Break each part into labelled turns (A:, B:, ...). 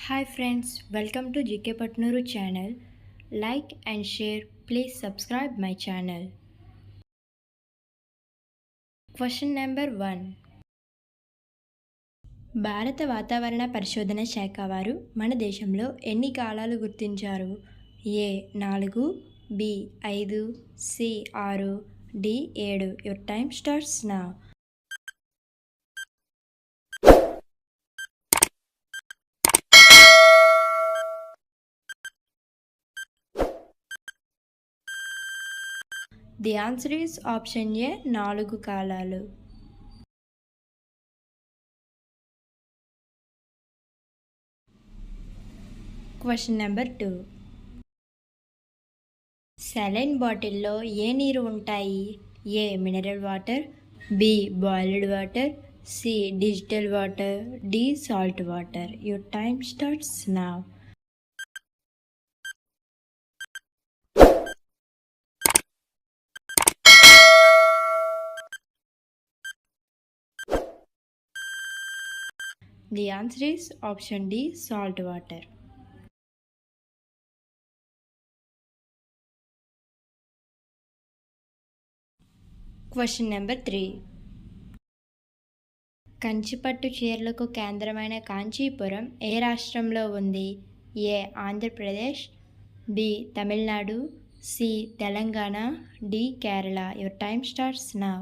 A: Hi friends, welcome to GK Patnuru channel. Like and share, please subscribe my channel. Question number 1. భారత వాతావరణ పరిశోధన శాఖ వారు మన దేశంలో ఎన్ని కాలాలు గుర్తించారు? A 4, B 5, C 6, D 7. Your time starts now. The answer is option A, 4 కాలాలు. Question number 2. saline బాటిల్లో ఏ నీరు ఉంటాయి? A mineral water, B boiled water, C digital water, D salt water. Your time starts now. The answer is option D, salt water. Question number 3. కంచిపట్టు చీరలకు కేంద్రమైన కాంచీపురం ఏ రాష్ట్రంలో ఉంది? A Andhra Pradesh, B Tamil Nadu, C Telangana, D Kerala. Your time starts now.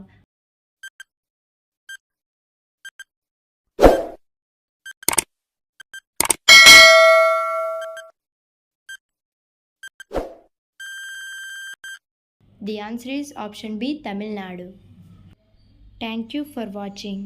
A: The answer is option B, Tamil Nadu. Thank you for watching.